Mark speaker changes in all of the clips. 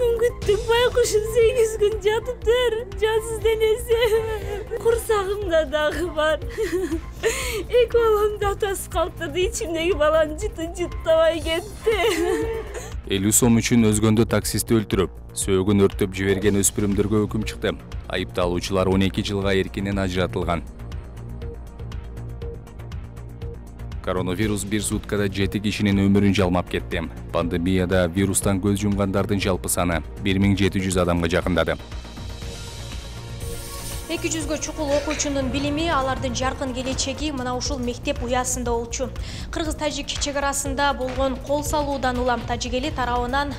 Speaker 1: gün küttük, baykuşum 8 gün jatıptır. Cansız denesi. Kursağımda dağı var. İlk balam da atası kalktırdı, içimdeki balan jıttabay gitti.
Speaker 2: 50 сом үчүн өзгөндө таксистти өлтүрүп, сөөгүн өрттөп жиберген өспүрүмдөргө өкүм чыкты. Айыпталуучулар 12 жылга эркинен ажыратылган. Коронавирус бир суткада 7 кишинин өмүрүн жалмап кетти. Пандемияда вирустан көз жумгандардын жалпы саны 1700 адамга жакындады.
Speaker 3: 200гө чукул окуучунун билими, алардын жаркын келечеги мына ушул мектеп уясында болчу. Кыргыз-тажик чек арасында болгон кол салуудан улам тажик эли тарабынан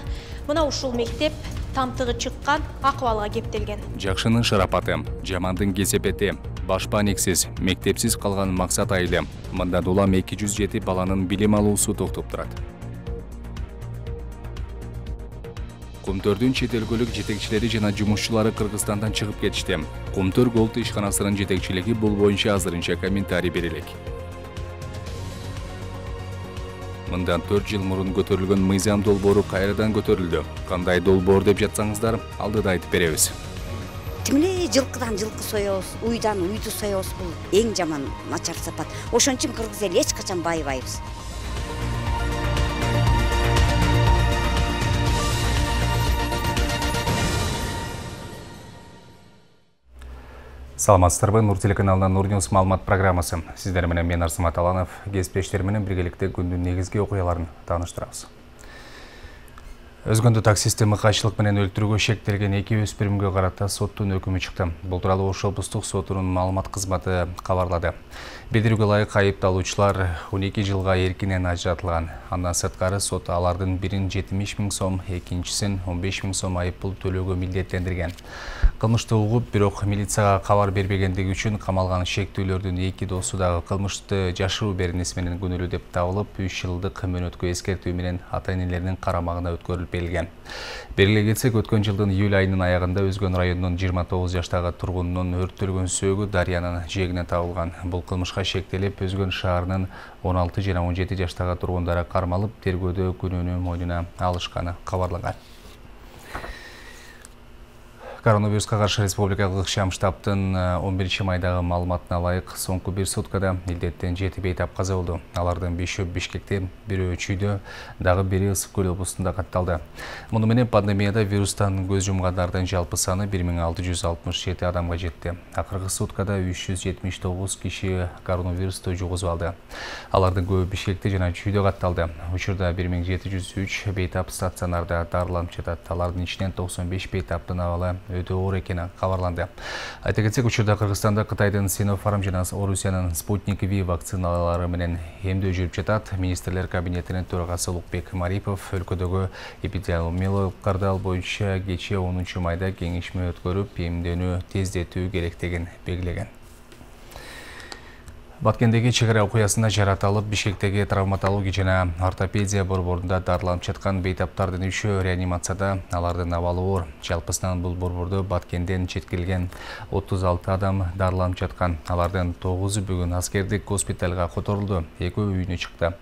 Speaker 3: мына ушул мектеп тамтыгы чыккан акыбалга кептелген.
Speaker 2: Жакшынын шарапаты, жамандын кесепети, башпа негсиз, мектепсиз калган максат айылы. Мындан улам 207 баланын билим алуусу токтоп турат. Кумтөрдүн чет өлкөлүк жетекчилери жана жумушчулары Кыргызстандан чыгып кетишти. Кумтөр Голд ишканасынын жетекчилиги бул боюнча азырынча комментарий берелек. Мындан 4 жыл мурун көтөрүлгөн мыйзам долбоору кайрадан көтөрүлдү. Кандай долбоор деп жатсаңыздар, алдыда айтып беребиз.
Speaker 4: Тимле жылкыдан жылкы соёбуз, уйдан уйду соёбуз, бул эң жаман начар сапат. Ошон үчүн кыргыз эли эч качан байыбайбыз.
Speaker 2: Саламатсыздарбы, Нур телеканалынан Нур Ньюс маалымат программасы. Сиздер менен мен Арсамат Аланов, кесиптештер менен биргеликте күндүн негизги окуяларын тааныштырабыз. Өзгөндө таксисти мыкайчылык менен өлтүрүүгө шектелген 2 өспүрүмгө карата соттун өкүмү чыкты. Бул тууралуу Ош облустук сотунун маалымат кызматы кабарлады. Билдирүүгө ылайык айыпталуучулар 12 жылга эркинен ажыратылган. Андан сырткары сот алардын бирин 70 000 сом, экинчисин 15 000 сом айыппул төлөөгө милдеттендирген. Кылмышты угуп, бирок милицияга кабар бербегендиги үчүн камалган шектүүлөрдүн 2 досу дагы кылмышты жашыруу беренеси менен күнөөлүү деп табылып, 3 жылдык мөөнөткө эскертүү менен ата-энелеринин карамагына өткөрүлүп берилген. Белгилей кетсек, өткөн жылдын июль айынын аягында Өзгөн районунун 29 жаштагы тургунунун өрттөлгөн сөөгү дарыянын жээгинен табылган. Бул кылмышка шектелип, Өзгөн шаарынын 16 жана 17 жаштагы тургундары кармалып, тергөөдө күнөөнү мойнуна алышканы кабарланган. Коронавируска каршы республикалык шам штабтын 11 майдагы маалыматына ылайык соңку бир суткада илдеттен 7 бейтап каза болду. Алардын 5-өө Бишкекте, 1-өө Чүйдө, дагы 1-и Ысык көл облусунда катталды. Муну менен пандемияда вирустан көз жумгандардын жалпы саны 1667 адамга жетти. Акыркы суткада 379 киши коронавирусту жугузуп алды. Алардын көбү Бишкекте жана Чүйдө катталды. Учурда 1703 бейтап стационарда дарыланып жатат. Алардын ичинен 95 бейтаптын абалы өтө оор экени кабарланды. Айта кетсек, учурда Кыргызстанда Кытайдын Sinopharm жана Орусиянын Sputnik V вакциналары менен эмдөө жүрүп жатат. Министрлер кабинетинин төрагасы Улукбек Марипов өлкөдөгү эпидемиологиялык кардал боюнча кечээ 10 майда кеңешме өткөрүп, эмдөөнү тездетүү керектигин белгилеген. Баткендеги чек ара окуясында жарат алып, Бишкектеги травматология жана ортопедия борборунда дарыланып жаткан бейтаптардын 3-өө реанимацияда, алардын абалы оор. Жалпысынан бул борбордо Баткенден четкилген 36 адам дарыланып жаткан. Алардын 9-у бүгүн аскердик госпиталга которулду, 2-өө үйүнө чыкты.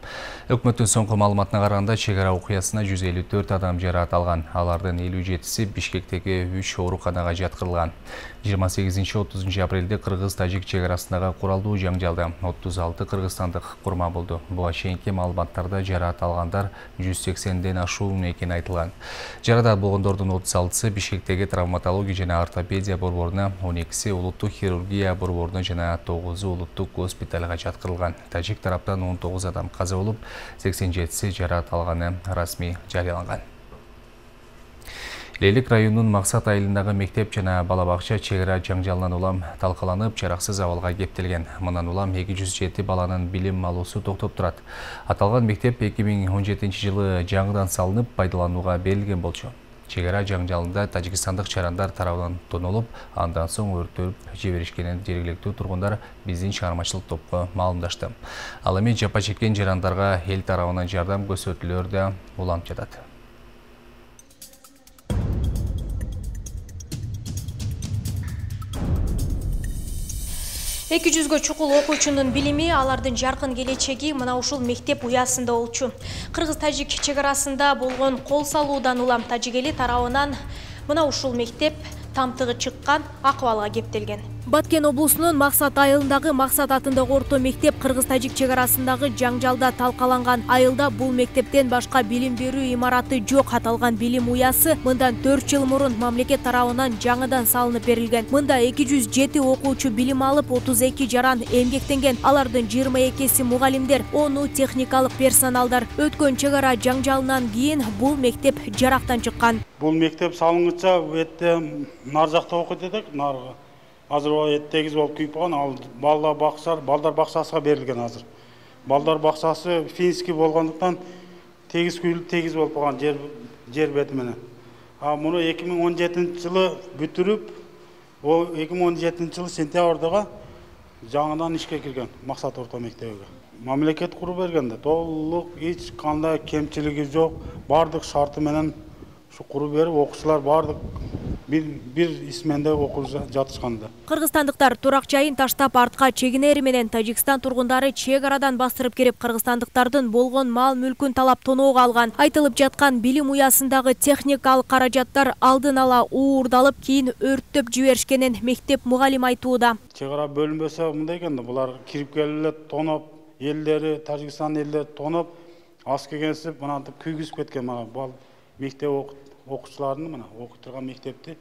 Speaker 2: Өкмөттүн соңку маалыматына караганда, чек ара окуясына 154 адам жарат алган. Алардын 57-си Бишкектеги 3 ооруканага жаткырылган. 28-30 апрелде Кыргыз-Тажик чек арасындагы куралдуу жаңжалда 36 кыргызстандык курма болду. Буга чейинки маалыматтарда жараат алгандар 180ден ашуун экени айтылган. Жараат болгондордун 36-сы Бишкектеги травматология жана ортопедия борборуна, 12-си улуттук хирургия борборуна жана 9-у улуттук госпиталга жаткырылган. Тажик тараптан 19 адам каза болуп, 87-си жараат алганы расмий жарыяланган. Лейлик районунун Максат айылындагы мектеп жана бала бакча чек ара жаңжалынан улам талкаланып, жараксыз абалга кептелген. Мындан улам 207 баланын билим алуусу токтоп турат. Аталган мектеп 2017-жылы жаңыдан салынып, пайдаланууга берилген болчу. Чек ара жаңжалында тажикстандык чарандар тарабынан тонолуп, андан соң өрттөлүп жиберишкенин жергиликтүү тургундар биздин чыгармачылык топко маалымдашты. Ал эми жапа чеккен жарандарга эл тарабынан жардам көрсөтүүлөр да уланып жатат.
Speaker 3: 200-гө чукул окуучунун билими, алардын жаркын келечеги мына ушул мектеп уясында болчу. Кыргыз-тажик чек-арасында болгон кол салуудан улам тажик эли тарабынан мына ушул мектеп тамтыгы чыккан акыбалга кептелген. Баткен облусунун Максат айылындагы Максат атындагы орто мектеп Кыргыз-тажик чек-арасындагы жаңжалда талкаланган. Айылда бул мектептен башка билим берүү имараты жок. Аталган билим уясы мындан 4 жыл мурун мамлекет тарабынан жаңыдан салынып берилген. Мында 207 окуучу билим алып, 32 жаран эмгектенген. Алардын 22си мугалимдер, 10 техникалык персоналдар. Өткөн чек-ара жаңжалынан кийин бул мектеп жарактан чыккан.
Speaker 5: Бул мектеп салынгыча өтө нар жакта окуйт эдик, нарга. Азыр о 8 болуп күйүп калган, ал балдар бакчасына берилген азыр. Балдар бакчасы финский болгондуктан тегиз күйүлүп, тегиз болуп калган жер бети менен. Муну 2017-жылы бүтүрүп, о 2017-жылы сентябрдага жаңыдан ишке кирген Максат орто мектебиге. Мамлекет куруп бергенде толук эч кандай кемчилиги жок, бардык шарты менен ушу куруп берип, окуучулар бардык бир исменде окуп жатышканда.
Speaker 3: Кыргызстандыктар турак жайын таштап артка чегинери менен Тажикстан тургундары чек-арадан бастырып кирип, кыргызстандыктардын болгон мал мүлкүн талап тоноого алган. Айтылып жаткан билим уясындагы техникалык каражаттар алдын ала уурдалып, кийин өрттөп жиберишкенин мектеп мугалим айтууда.
Speaker 5: Чек-ара бөлүнбөсө мындай экен да, булар кирип келип тоноп, элдери, Тажикстан элдери тоноп, аз келгенсип мынантип күйгүзүп кеткен. Мына мектеп окуучулардын мына окуп турган мектепти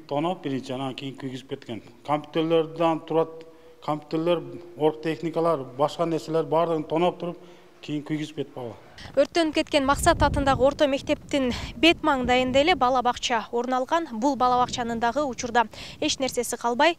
Speaker 5: тоноп биринчи, анан кийин күйгүзүп кеткен. Компьютерлерден турат, компьютерлер, оргтехникалар, башка нерселер баардыгын тоноп туруп, кийин күйгүзүп кетип калган.
Speaker 3: Өрттөнүп кеткен Максат атындагы орто мектептин бет маңдайында эле бала бакча орун алган. Бул бала бакчанын дагы учурда эч нерсеси калбай,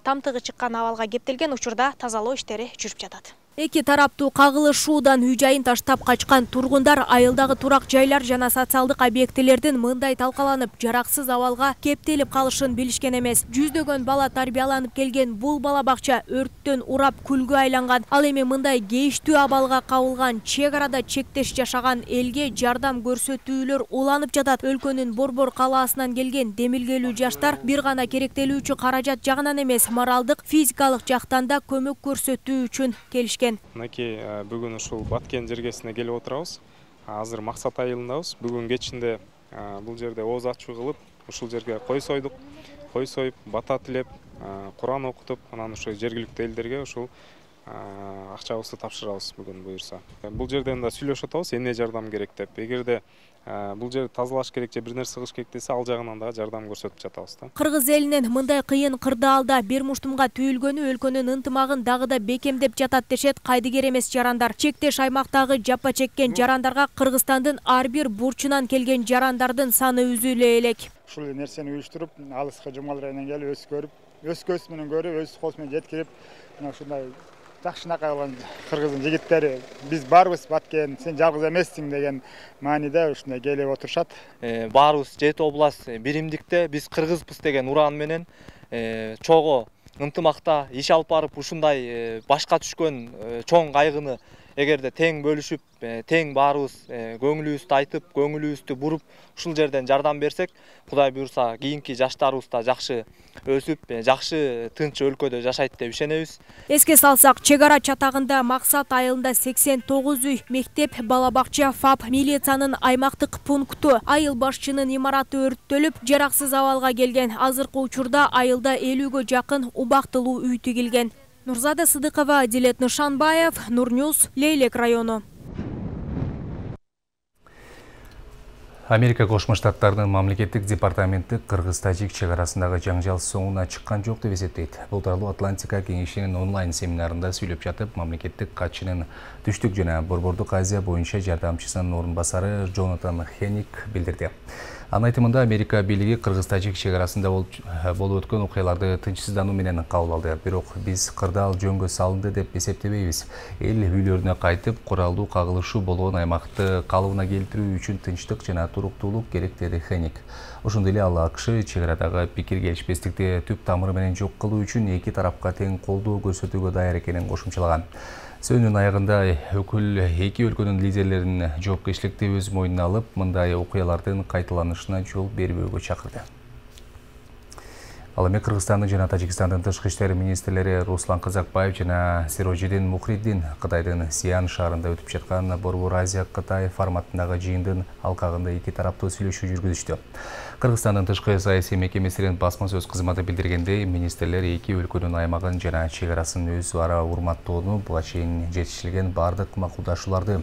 Speaker 3: тамтыгы чыккан абалга кептелген. Учурда тазалоо иштери жүрүп жатат. Эки тараптуу кагылышуудан үй жайын таштап качкан тургундар айылдагы турак жайлар жана социалдык объектилердин мындай талкаланып, жараксыз абалга кептелип калышын билишкен эмес. Жүздөгөн бала тарбияланып келген бул бала бакча өрттөн урап күлгө айланган. Ал эми мындай кейиштүү абалга кабылган чек-арада чектеш жашаган элге жардам көрсөтүүлөр уланып жатат. Өлкөнүн Борбор калаасынан келген демилгелүү жаштар бир гана керектелүүчү каражат жагынан эмес, моралдык, физикалык жактан да көмөк көрсөтүү үчүн келишкен.
Speaker 6: Мынакей бүгүн ушул Баткен жергесине келип отурабыз. Азыр Максат айылындабыз. Бүгүн кечинде бул жерде ооз ачуу кылып, ушул жерге кой сойдук. Кой союп, бата тилеп, Куран окутуп, анан ошо жергиликтүү элдерге ушул акчабызды тапшырабыз бүгүн буюрса. Бул жерден да сүйлөшүп атабыз, эмне жардам керек деп. Эгерде бул жерди тазалаш керек же бир нерсе кылыш керек десе, ал жагынан да жардам көрсөтүп жатабыз да.
Speaker 3: Кыргыз элинин мындай кыйын кырдаалда бир муштумга түйүлгөнү өлкөнүн ынтымагын дагы да бекемдеп жатат дешет кайдыгер эмес жарандар. Чектеш аймактагы жапа чеккен жарандарга Кыргызстандын ар бир бурчунан келген жарандардын саны үзүлө элек.
Speaker 7: Ушул нерсени уюштуруп, алыска жумал районунан келип, өз менен көрүп, өз кол менен жеткирип, мына ушундай жакшынакай болгон кыргыздын жигиттери, биз барбыз Баткен, сен жалгыз эмессиң деген мааниде ушундай келип отурушат.
Speaker 8: Баарыбыз жети область биримдикте биз кыргызбыз деген уран менен чогуу ынтымакта иш алып барып, ушундай башка түшкөн чоң кайгыны эгерде тең бөлүшүп, тең баарыбыз көңүлүбүздү айтып, көңүлүбүздү буруп, ушул жерден жардам берсек, Кудай буйрса, кийинки жаштарыбыз да жакшы өсүп, жакшы тынч өлкөдө жашайт деп ишенебиз.
Speaker 3: Эске салсак, чек-ара чатагында Максат айылында 89 үй, мектеп, бала бакча, ФАП, милициянын аймактык пункту, айыл башчынын имараты өрттөлүп, жараксыз абалга келген. Азыркы учурда айылда 50гө жакын убактылуу үй тигилген. Нурзада Сыдыкова, Дилет Нышанбаев, Нурньюз, Лейлек району.
Speaker 2: Америка Кошмо Штаттарынын мамлекеттик департаменти Кыргыз-Тажик чек-арасындагы жаңжал соңуна чыккан жок деп эсептейт. Бул тууралуу Атлантика кеңешинин онлайн семинарында сүйлөп жатып, мамлекеттик катчынын Түштүк жана Борбордук Азия боюнча жардамчысынын орун басары Джонатан Хеник билдирди. Анын айтымында Америка бийлиги Кыргыз-Тажик чек-арасында болуп өткөн окуяларды тынчсыздануу менен кабыл алды. Бирок биз кырдаал жөнгө салынды деп эсептебейбиз. Эл үйлөрүнө кайтып, куралдуу кагылышуу болгон аймакты калыбына келтирүү үчүн тынчтык жана туруктуулук керек, деди Хеник. Ошондой эле ал АКШ чек-арадагы пикир келишпестикти түп тамыры менен жок кылуу үчүн эки тарапка тең колдоо көрсөтүүгө даяр экенин кошумчалаган. Сөөнүн аягында эки өлкөнүн лидерлеринин жоопкерчиликти өз мойнуна алып, мындай окуялардын кайталанышына жол бербөөгө чакырды. Ал эми Кыргызстандын жана Тажикстандын тышкы иштер министрлери Руслан Казакбаев жана Сирожидин Мухриддин Кытайдын Сиан шаарында өтүп жаткан Борбор Азия-Кытай форматындагы жыйындын алкагында эки тараптуу сүйлөшүү жүргүзүштү. Кыргызстандын тышкы саясий мекемесинин басма сөз кызматы билдиргендей, министрлер эки өлкөнүн аймагын жана чек арасын өз ара урматтоону, буга чейин жетишилген бардык макулдашууларды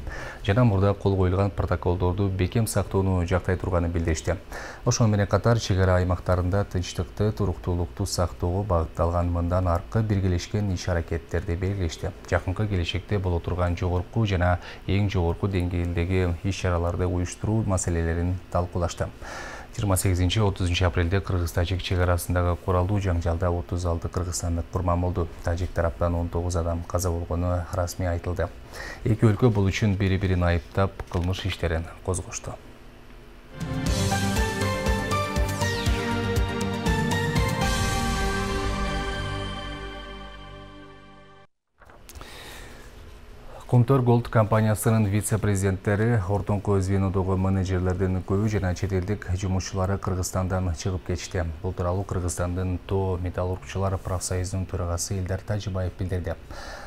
Speaker 2: жана мурда кол коюлган протоколдорду бекем сактоону жактай турганын билдиришти. Ошону менен катар чек ара аймактарында тынчтыкты, туруктуулукту сактоого багытталган мындан аркы биргелешкен иш-аракеттерди белгилешти. Жакынкы келечекте боло турган жогорку жана эң жогорку деңгээлдеги иш-чараларды уюштуруу маселелерин талкуулашты. 28-30 апрелде Кыргыз-Тажик чек арасындагы куралдуу жаңжалда 36 кыргызстандык курман болду. Тажик тараптан 19 адам каза болгону расмий айтылды. Эки өлкө бул үчүн бири-бирин айыптап, кылмыш иштерин козгошту. Кумтөр Голд компаниясынын вице-президенттери ортоңку звенодогу менеджерлердин көбү жана чет элдик жумушчулары Кыргызстандан чыгып кетишти. Бул тууралуу Кыргызстандын ТО металлургчулар профсоюзунун төрагасы Илдар Тажибаев билдирди.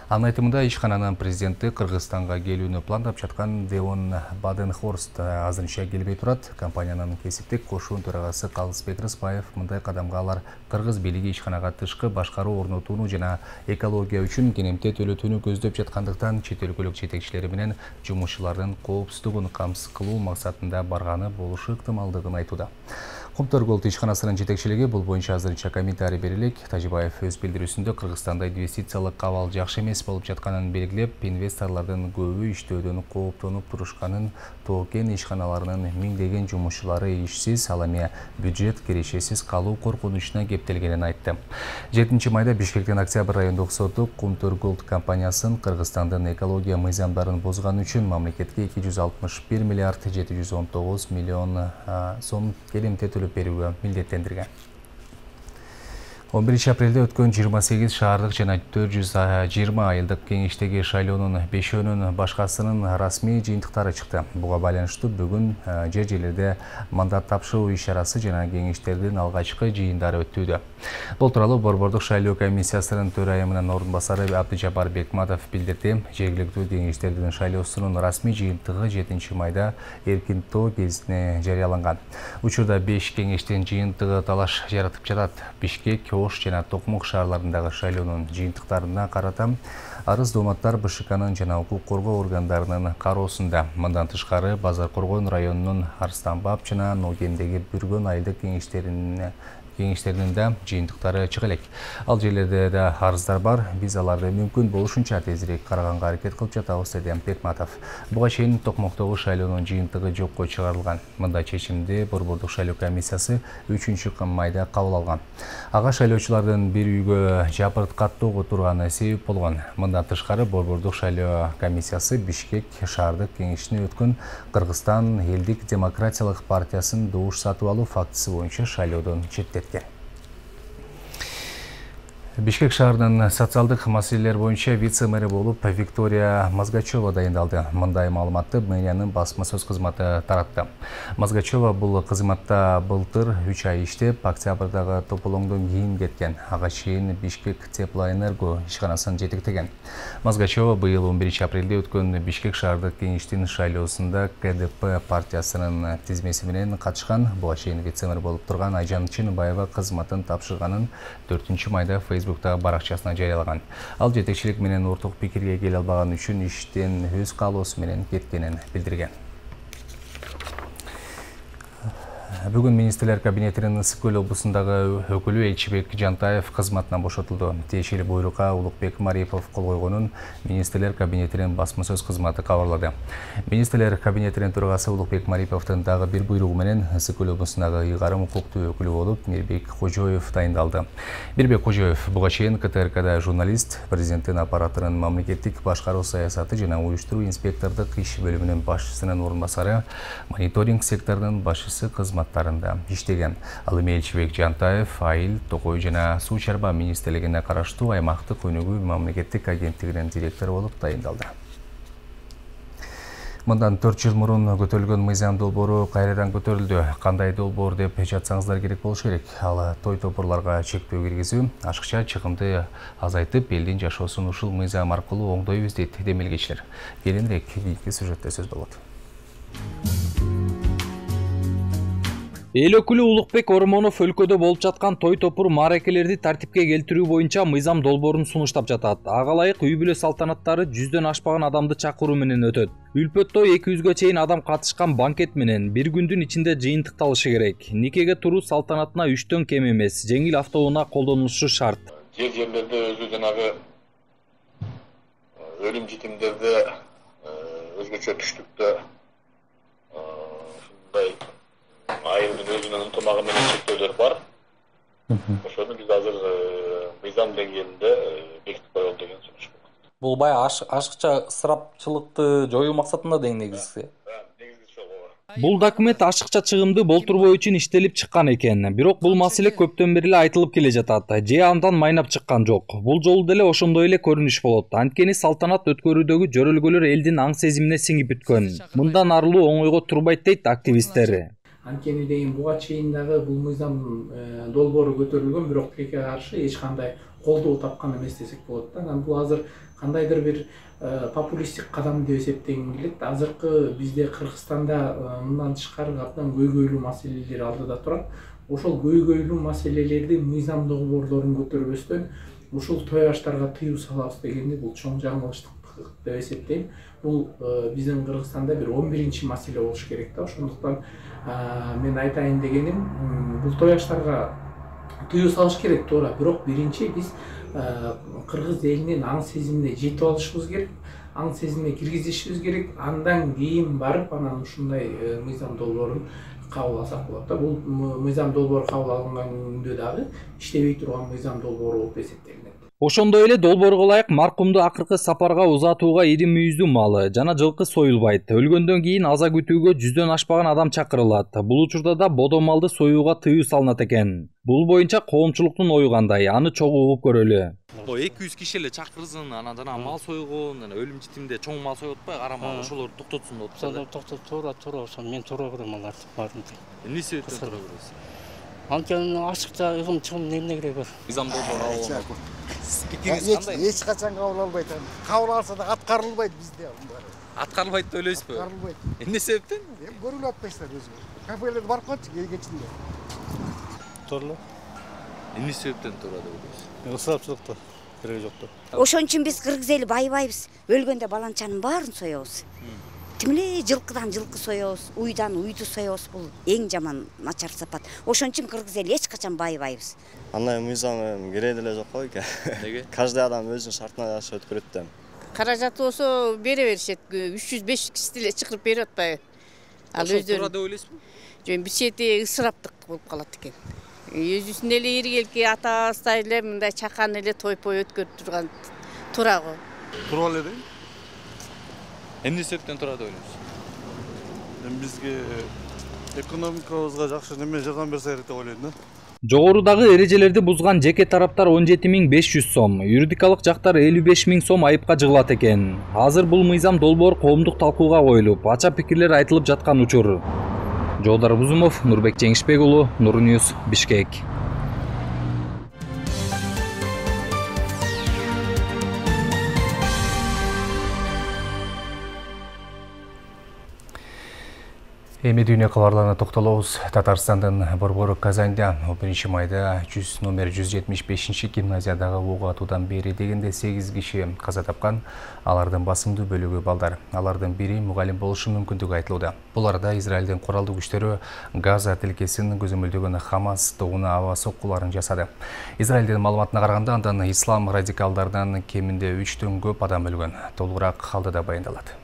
Speaker 2: Анын айтымында ишкананын президенти Кыргызстанга келүүнү пландап жаткан Девон Баденхорст азырынча келбей турат. Компаниянын кесиптик кошуун төрагасы Калысбек Рыспаев мындай кадамга алар кыргыз бийлиги ишканага тышкы башкаруу орнотууну жана экология үчүн кенемте төлөтүүнү көздөп жаткандыктан чет өлкөлүк жетекчилери менен жумушчулардын коопсуздугун камсыз кылуу максатында барганы болушу ыктымалдыгын айтууда. Кумтөр Голд ишканасынын жетекчилиги бул боюнча азырынча комментарий берилик. Тажибаев өз билдирүүсүндө Кыргызстанда инвестициялык абал жакшы эмес болуп жатканын белгилеп, инвесторлордун көбү иштөөдөн кооптонуп турушканын, ТО кен ишканаларынын миңдеген жумушчулары ишсиз, ал эми бюджет кирешесиз калуу коркунучуна кептелгенин айтты. 7 майда Бишкектин Октябрь райондук соту Кумтөр Голд компаниясын Кыргызстандын экология мыйзамдарын бозганы үчүн мамлекетке 261 миллиард 719 миллион сом келемте төлөп берүүгө милдеттендирген. 11 апрелде өткөн 28 шаардык жана 420 айылдык кеңештеги шайлоонун 5-өнүн башкасынын расмий жыйынтыктары чыкты. Буга байланыштуу бүгүн жер-жерлерде мандат тапшыруу иш-чарасы жана кеңештердин алгачкы жыйындары өтүүдө. Бул тууралуу Борбордук шайлоо комиссиясынын төрайымынын орун басары Абдыжапар Бекматов билдирди. Жергиликтүү кеңештердин шайлоосунун расмий жыйынтыгы 7 майда Эркин ТО гезитине жарыяланган. Учурда 5 кеңештин жыйынтыгы талаш жаратып жатат. Бишкек, Ош жана Токмок шаарларындагы шайлоонун жыйынтыктарына карата арыз дооматтар БШКнын жана укук коргоо органдарынын кароосунда. Мындан тышкары Базаркоргон районунун Арстанбап жана Ногендеги Бүргөн айылдык кеңештеринин да жыйынтыктары чыга элек. Ал жерлерде да арыздар бар. Биз аларды мүмкүн болушунча тезирээк караганга аракет кылып жатабыз, деди Бекматов. Буга чейин Токмоктогу шайлоонун жыйынтыгы жокко чыгарылган. Мындай чечимди Борбордук шайлоо комиссиясы 3 майда кабыл алган. Ага шайлоочулардын бир үйгө жабыркаттоого турганы себеп болгон. Мындан тышкары Борбордук шайлоо комиссиясы Бишкек шаардык кеңешине өткөн Кыргызстан элдик демократиялык партиясын добуш сатып алуу фактысы боюнча шайлоодон четтеткен. Бишкек шаарынын социалдык маселелер боюнча вице-мэри болуп Виктория Мазгачева дайындалды. Мындай маалыматты мэриянын басма сөз кызматы таратты. Мазгачева бул кызматта былтыр 3 ай иштеп, октябрдагы тополоңдон кийин кеткен. Ага чейин Бишкек Теплоэнерго ишканасын жетектеген. Мазгачева быйыл 11 апрелде өткөн Бишкек шаардык кеңештин шайлоосунда КДП партиясынын тизмеси менен катышкан. Буга чейин вице-мэр болуп турган Айжан Чыныбаева кызматын тапшырганын 4 майда баракчасына жарыялаган. Ал жетекчилик менен орток пикирге келе албаган үчүн иштен өз каалоосу менен кеткенин билдирген. Бүгүн министрлер кабинетинин Ысык Көл облусундагы өкүлү Элчибек Жантаев кызматынан бошотулду. Тиешелүү буйрукка Улукбек Марипов кол койгонун министрлер кабинетинин басма сөз кызматы кабарлады. Министрлер кабинетинин төрагасы Улукбек Мариповдун дагы бир буйругу менен Ысык Көл облусундагы ыйгарым укуктуу өкүлү болуп Мирбек Кожоев дайындалды. Мирбек Кожоев буга чейин КТРКда журналист, президенттин аппаратынын мамлекеттик башкаруу саясаты жана уюштуруу инспектордук иш бөлүмүнүн башчысынын орун басары, мониторинг секторунун башчысы кызматтарында иштеген. Ал эми Элчибек Жантаев айыл, токой жана суу чарба министрлигине караштуу аймактык өнүгүү мамлекеттик агенттигинин директору болуп дайындалды. Мындан 4 жыл мурун көтөрүлгөн мыйзам долбоору кайрадан көтөрүлдү. Кандай долбоор деп жатсаңыздар керек болуш керек. Ал той топурларга чектөө киргизүү, ашыкча чыгымды азайтып, элдин жашоосун ушул мыйзам аркылуу оңдойбуз дейт демелгечилер. Кийинирээк кийинки сюжетте сөз болот.
Speaker 9: Эл өкүлү Улукбек Ормонов өлкөдө болуп жаткан той топур мааракелерди тартипке келтирүү боюнча мыйзам долбоорун сунуштап жатат. Ага ылайык үй бүлө салтанаттары 100дөн ашпаган адамды чакыруу менен өтөт. Үлпөт той 200гө чейин адам катышкан банкет менен бир күндүн ичинде жыйынтыкталышы керек. Никеге туруу салтанатына 3төн кем эмес, жеңил автоунаа колдонулушу шарт.
Speaker 10: Жерлерде өзү жанагы өлүм житимдерде өзгөчө түштүктө ушундай айылдын өзүнүн ынтымагы менен чектөөлөр бар. Ошону биз азыр мыйзам деңгээлинде бекитип коелу деген сунуш болот.
Speaker 9: Бул баягы ашыкча ысырапчылыкты жоюу максатында дең негизги. Бул документ ашыкча чыгымды болтурбоо үчүн иштелип чыккан экен. Бирок бул маселе көптөн бери эле айтылып келе жатат. Же андан майнап чыккан жок. Бул жолу деле ошондой эле көрүнүш болот. Анткени салтанат өткөрүүдөгү жөрөлгөлөр элдин аң сезимине сиңип бүткөн. Мындан арылуу оңойго турбайт дейт активисттер.
Speaker 11: Анткени деген буга чейин дагы бул мыйзам долбоору көтөрүлгөн, бирок тилекке каршы эч кандай колдоо тапкан эмес десек болот да. Анан бул азыр кандайдыр бир популисттик кадам деп эсептегим келет. Азыркы бизде Кыргызстанда мындан тышкары абдан көйгөйлүү маселелер алдыда турат. Ошол көйгөйлүү маселелерди мыйзам долбоорлорун көтөрбөстөн ушул той аштарга тыюу салабыз дегенде бул чоң жаңылыштык деп эсептейм. Бул биздин Кыргызстанда бир 11-чи маселе болуш керек да. Ошондуктан мен айтайын дегеним, бул той аштарга тыюу салыш керек туура, бирок биринчи биз кыргыз элинин аң сезимине жетип алышыбыз керек, аң сезимине киргизишибиз керек, андан кийин барып анан ушундай мыйзам долбоорун кабыл алсак болот да. Бул мыйзам долбоору кабыл алынган күндө дагы иштебей турган мыйзам долбоору болуп эсептелинет.
Speaker 9: Ошондой эле долбоорго ылайык маркумду акыркы сапарга узатууга ири мүйүздүү малы жана жылкы союлбайт. Өлгөндөн кийин аза күтүүгө 100дөн ашпаган адам чакырылат. Бул учурда да бодо малды союуга тыюу салынат экен. Бул боюнча коомчулуктун ою кандай, аны чогуу угуп көрөлү.
Speaker 12: 200 киши эле чакырсын, анан жана мал сойгон, анан өлүм житимде чоң мал союп атпайбы, ара мал ошолорду токтотсун деп атпайбы.
Speaker 13: Токтот, туура, ошо мен туура көрөм аларды баарын.
Speaker 12: Эмне себептен туура көрөсүз?
Speaker 13: Анткени ашыкча ыгым чыгым эмне кереги бар?
Speaker 12: Мыйзам долбоору кабыл
Speaker 14: Пикириңиз кандай? Эч качан кабыл албайт. Кабыл алса да аткарылбайт бизде.
Speaker 12: Аткарылбайт деп ойлойсузбу?
Speaker 14: Аткарылбайт.
Speaker 12: Эмне себептен?
Speaker 14: Көрүнүп атпайсыздар өзү. Кафелерге барып калчы кечинде.
Speaker 12: Туура. Эмне себептен туура деп ойлойсуз?
Speaker 13: Ысырапчылыкта кереги жок да.
Speaker 4: Ошон үчүн биз кыргыз эли байбайбыз. Өлгөндө баланчанын баарын соебуз. Тим эле жылкыдан жылкы соебуз, уйдан уйду соебуз. Бул эң жаман начар сапат. Ошон үчүн кыргыз эли эч качан байбайбыз.
Speaker 15: Андай мыйзам кереги деле жок го экен.
Speaker 12: Неге?
Speaker 15: Каждый адам өзүнүн шартына жараша өткөрөт да.
Speaker 16: Каражаты болсо бере беришет. 300-500 киши деле чакырып берип атпайбы?
Speaker 12: Ал өздөрү туура деп ойлойсузбу?
Speaker 16: Жөн бир чети ысыраптык болуп калат экен. Өзүсүн эле иргелки ата-бабастай эле мындай чакан эле той-пой өткөрүп турган туура го.
Speaker 13: Туура эле дейм.
Speaker 12: Эмне себептен туура деп ойлойсуз?
Speaker 13: Бизге экономикабызга жакшы неме жардам берсе керек деп ойлойм да.
Speaker 9: Жогорудагы эрежелерди бузган жеке тараптар 17.500 сом, юридикалык жактар 55.000 сом айыпка жыгылат экен. Азыр бул мыйзам долбоор коомдук талкууга коюлуп, ача пикирлер айтылып жаткан учур. Жолдар Бузумов, Нурбек Жеңишбек уулу, Нурньюс, Бишкек.
Speaker 2: Эми дүйнө кабарларына токтолобуз. Татарстандын борбору Казанда 1 майда номер 175 гимназиядагы ок атуудан бери дегенде 8 киши каза тапкан. Алардын басымдуу бөлүгү балдар. Алардын бири мугалим болушу мүмкүндүгү айтылууда. Бул арада Израилдин куралдуу күчтөрү Газа тилкесин көзөмөлдөгөн Хамас тогуна аба соккуларын жасады. Израилдин маалыматына караганда андан ислам радикалдардан кеминде 3төн көп адам өлгөн. Толугураак алдыда баяндалат.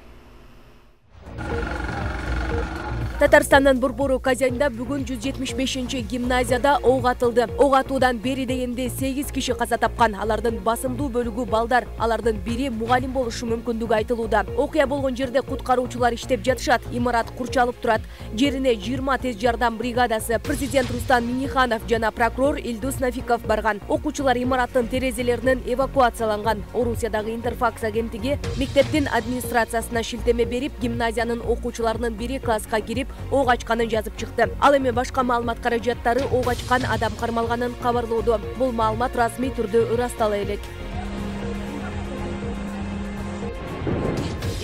Speaker 17: Татарстандын Борбору Казанда бүгүн 175-чи гимназияда ок атылды. Ок атуудан бери дегенде 8 киши каза тапкан. Алардын басымдуу бөлүгү балдар. Алардын бири мугалим болушу мүмкүндүгү айтылууда. Окуя болгон жерде куткаруучулар иштеп жатышат. Имарат курчалып турат. Жерине 20 тез жардам бригадасы, президент Рустам Минниханов жана прокурор Илдус Нафиков барган. Окуучулар имараттын терезелеринен эвакуацияланган. Орусиядагы Интерфакс агенттиги мектептин администрациясына шилтеме берип, гимназиянын окуучуларынын бири класска кирип ок ачканын жазып чыкты. Ал эми башка маалымат каражаттары ок ачкан адам кармалганын кабарлоодо. Бул маалымат расмий түрдө ырастала элек.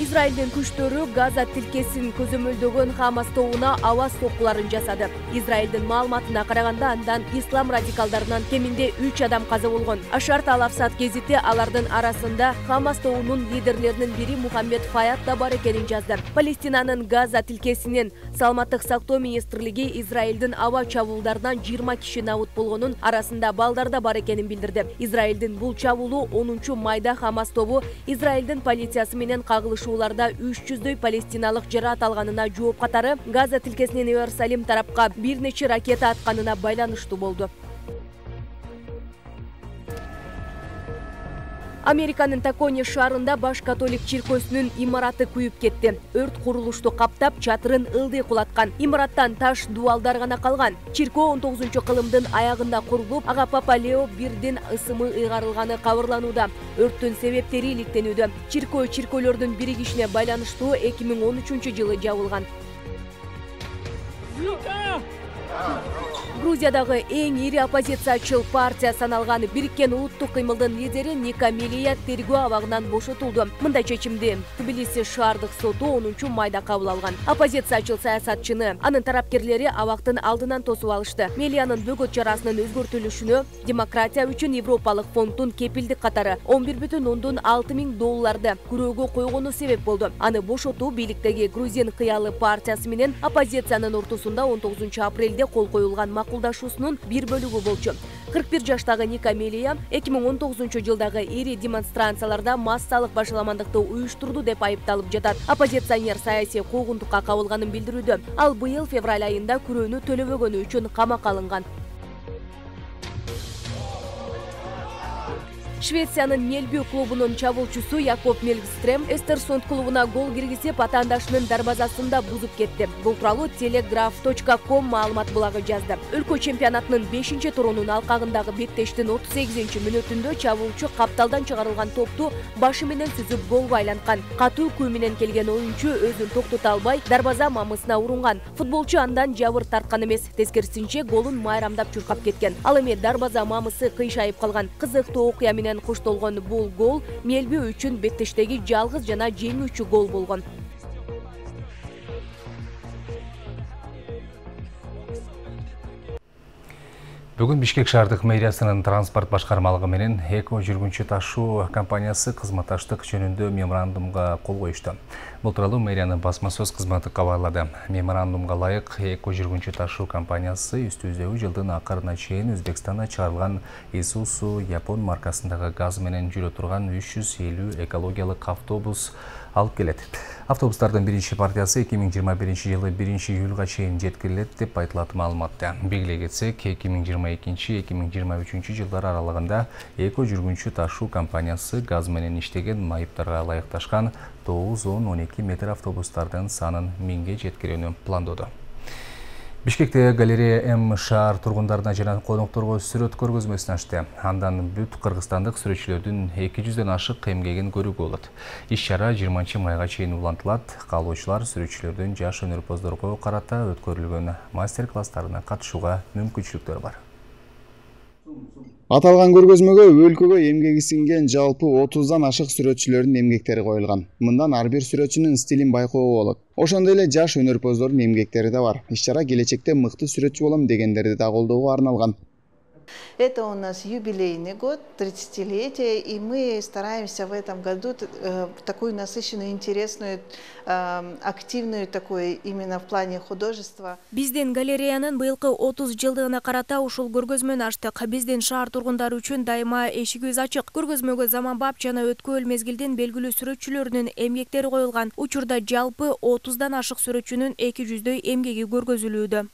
Speaker 17: Израилдин күчтөрү Газа тилкесин көзөмөлдөгөн Хамас тобуна аба соккуларын жасады. Израилдин маалыматына караганда андан ислам радикалдарынан кеминде 3 адам каза болгон. Ашар Талафсат гезити алардын арасында Хамас тобунун лидерлеринин бири Мухаммед Фаят да бар экенин жазды. Палестинанын Газа тилкесинин саламаттык сактоо министрлиги Израилдин аба чабуулдарынан 20 киши набут болгонун, арасында балдар да бар экенин билдирди. Израилдин бул чабуулу 10-майда Хамас тобу Израилдин полициясы менен кагылышууларда 300дөй палестиналык жараат алганына жооп катары Газа тилкесинен Иерусалим тарапка бир нече ракета атканына байланыштуу болду. Американын Такони шаарында баш католик чиркөөсүнүн имараты күйүп кетти. Өрт курулушту каптап, чатырын ылдый кулаткан. Имараттан таш дубалдар гана калган. Чиркөө 19-кылымдын аягында курулуп, ага Папа Лео I ысымы ыйгарылганы кабарланууда. Өрттүн себептери иликтенүүдө. Чиркөө чиркөөлөрдүн биригишине байланыштуу 2013-жылы жабылган. Грузиядагы эң ири оппозициячыл партия саналган Бириккен улуттук кыймылдын лидери Ника Мелия тергөө абагынан бошотулду. Мындай чечимди Тбилиси шаардык соту 10-майда кабыл алган. Оппозициячыл саясатчыны анын тарапкерлери абактын алдынан тосуп алышты. Мелиянын бөгөт чарасынын өзгөртүлүшүнө демократия үчүн Европалык фонддун кепилдик катары $11,6 күрөөгө койгону себеп болду. Аны бошотуу бийликтеги Грузин кыялы партиясы менен оппозициянын ортосунда 19-апрелде кол коюлган макулдашуусунун бир бөлүгү болчу. 41 жаштагы Ника Мелия 2019-жылдагы ири демонстрацияларда массалык башаламандыкты уюштурду деп айыпталып жатат. Оппозиционер саясий куугунтукка кабылганын билдирүүдө. Ал быйыл февраль айында күрөөнү төлөбөгөнү үчүн камакка алынган. Швециянын Мельбю клубунун чабуулчусу Якоб Мельгстрем Эстерсунд клубуна гол киргизип, атаандашынын дарбазасында бузуп кетти. Бул тууралуу telegraph.com маалымат булагы жазды. Өлкө чемпионатынын 5-турунун алкагындагы беттештин 38-мүнөтүндө чабуулчу капталдан чыгарылган топту башы менен сүзүп голго айланткан. Катуу күү менен келген оюнчу өзүн токтото албай, дарбаза мамысына урунган. Футболчу андан жабыр тарткан эмес, тескерисинче голун майрамдап чуркап кеткен. Ал эми дарбаза мамысы кыйшайып калган. Кызыктуу окуя менен коштолгон бул гол Мельбю үчүн беттештеги жалгыз жана жеңүүчү гол болгон.
Speaker 2: Бүгүн Бишкек шаардык мэриясынын транспорт башкармалыгы менен Эко жүргүнчү ташуу компаниясы кызматташтык жөнүндө меморандумга кол коюшту. Бул тууралуу мэриянын басма сөз кызматы кабарлады. Меморандумга ылайык Эко жүргүнчү ташуу компаниясы үстүбүздөгү жылдын акырына чейин Өзбекстанда чыгарылган Isuzu Япон маркасындагы газ менен жүрө турган 350 экологиялык автобус алып келет. Автобустардын биринчи партиясы 2021-жылы 1-июлга чейин жеткирилет деп айтылат маалыматта. Белгилей кетсек, 2022-2023 жылдар аралыгында Эко жүргүнчү ташуу компаниясы газ менен иштеген майыптарга ылайыкташкан 9-12 метр автобустардын санын 1000ге жеткирүүнү пландоодо. Бишкекте галерея М шаар тургундарына жана конокторго сүрөт көргөзмөсүн ачты. Андан бүт кыргызстандык сүрөтчүлөрдүн 200дөн ашык эмгегин көрүүгө болот. Иш-чара 20-майга чейин улантылат. Каалоочулар сүрөтчүлөрдүн жаш өнөрпоздорго карата өткөрүлгөн мастер-класстарына катышууга мүмкүнчүлүктөр бар.
Speaker 18: Аталган көргөзмөгө өлкөгө эмгеги сиңген жалпы 30дан ашык сүрөтчүлөрдүн эмгектери коюлган. Мындан ар бир сүрөтчүнүн стилин байкоого болот. Ошондой эле жаш өнөрпоздордун эмгектери да бар. Иш-чара келечекте мыкты сүрөтчү болом дегендерди да колдоого арналган.
Speaker 19: Это у нас юбилейный год, 30-летие, и мы стараемся в этом году такую насыщенную, интересную, активную такую именно в плане художества.
Speaker 3: Бизден галереянын быйылкы 30 жылдыгына карата ушул көргөзмөнү ачтык. Биздин шаар тургундары үчүн дайыма эшигибиз ачык. Көргөзмөгө заманбап жана өткөл мезгилдин белгилүү сүрөтчүлөрүнүн эмгектери коюлган. Учурда жалпы 30дан ашык сүрөтчүнүн 200дөй эмгеги көргөзүлүүдө.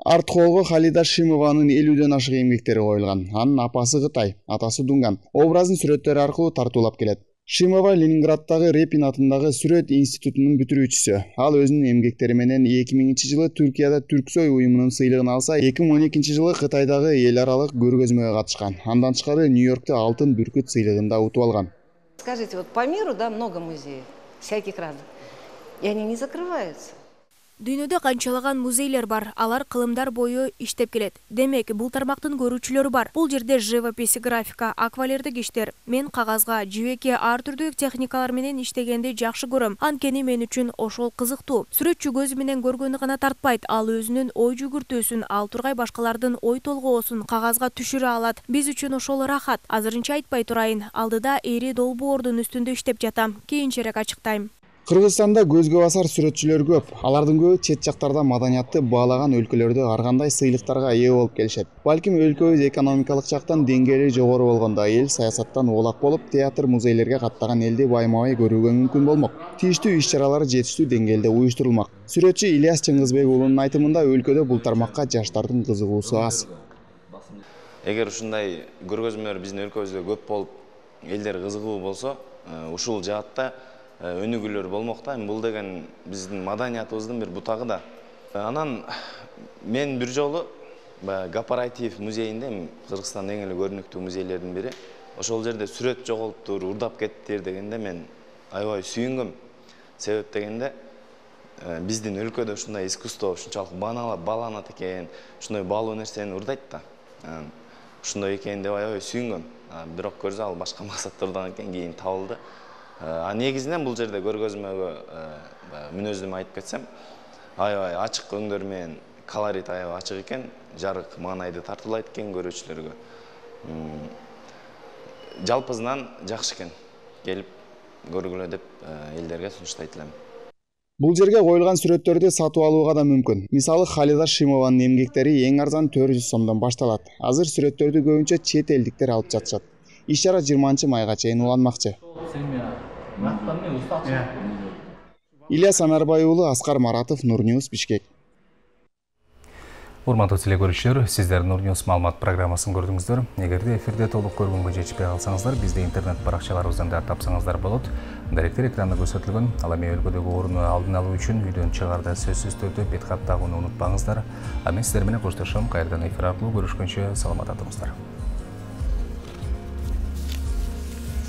Speaker 18: Арт-холго Халида Шимованын 50дөн ашык эмгектери коюлган. Анын апасы Кытай, атасы Дунган. Образын сүрөттөр аркылуу тартуулап келет. Шимова Ленинграддагы Репин атындагы сүрөт институтунун бүтүрүүчүсү. Ал өзүнүн эмгектери менен 2000-жылы Түркияда Түрксой уюмунун сыйлыгын алса, 2012-жылы Кытайдагы эл аралык көргөзмөгө катышкан. Андан тышкары Нью-Йоркто Алтын бүркүт сыйлыгын да утуп алган.
Speaker 20: Скажите, вот по миру, да, много музеев всяких разных, и они не закрываются.
Speaker 3: Дүйнөдө канчалаган музейлер бар, алар кылымдар бою иштеп келет. Демек, бул тармактын көрүүчүлөрү бар. Бул жерде живопись, графика, аквалердик иштер. Мен кагазга, жибекке ар түрдүү техникалар менен иштегенди жакшы көрөм. Анткени мен үчүн ошол кызыктуу. Сүрөтчү көзү менен көргөнү гана тартпайт, ал өзүнүн ой жүгүртүүсүн, ал тургай башкалардын ой толгоосун кагазга түшүрө алат. Биз үчүн ошол рахат. Азырынча айтпай турайын, алдыда эри долбоордун үстүндө иштеп жатам. Кийинчерээк ачыктайм.
Speaker 18: Кыргызстанда көзгө басар сүрөтчүлөр көп. Алардын көбү чет жактарда маданиятты баалаган өлкөлөрдө ар кандай сыйлыктарга ээ болуп келишет. Балким өлкөбүз экономикалык жактан деңгээли жогору болгондо эл саясаттан оолак болуп, театр, музейлерге каттаган элди байма-бай көрүүгө мүмкүн болмок. Тийиштүү иш-чаралар жетиштүү деңгээлде уюштурулмак. Сүрөтчү Ильяс Чыңгызбек уулунун айтымында өлкөдө бул тармакка жаштардын кызыгуусу аз.
Speaker 21: Эгер ушундай көргөзмөлөр биздин өлкөбүздө көп болуп, элдер кызыгуу болсо, ушул жаатта өнүгүүлөр болмокта. Бул деген биздин маданиятыбыздын бир бутагы да. Анан мен бир жолу Гапаратиев музейинде, Кыргызстандын эң эле көрүнүктүү музейлердин бири, ошол жерде сүрөт жоголуптур, урдап кеттир дегенде мен аябай сүйүнгөм. Себеп дегенде биздин өлкөдө ушундай искусство ушунчалык бааланат экен, ушундай баалуу нерсени урдайт да. Ушундай экен деп аябай сүйүнгөм. Бирок көрсө ал башка максаттардан экен, кийин табылды. Негизинен бул жерде көргөзмөгө мүнөздөмө айтып кетсем, аябай ачык өңдөр менен колорит аябай ачык экен, жарык маанайды тартуулайт экен көрүүчүлөргө. Жалпысынан жакшы экен. Келип көргүлө деп элдерге сунуштайт элем.
Speaker 18: Бул жерге коюлган сүрөттөрдү сатып алууга да мүмкүн. Мисалы, Халида Шимованын эмгектери эң арзан 400 сомдон башталат. Азыр сүрөттөрдү көбүнчө чет элдиктер алып жатышат. Иш-чара 20-майга чейин уланмакчы. Ильяс Анарбай уулу, Аскар Маратов, Нурньюс, Бишкек.
Speaker 2: Урматтуу телекөрүүчүлөр, сиздер Нурньюс маалымат программасын көрдүңүздөр. Эгерде эфирде толук көргөнгө жетишпей калсаңыздар, бизди интернет баракчаларыбыздан да тапсаңыздар болот. Даректер экранда көрсөтүлгөн, ал эми өлкөдөгү орунду алдын алуу үчүн видеону чыгаарда сөзсүз түрдө бет кап тагууну унутпаңыздар. А мен сиздер менен коштошом. Кайрадан эфир аркылуу көрүшкөнчө саламатта туруңуздар.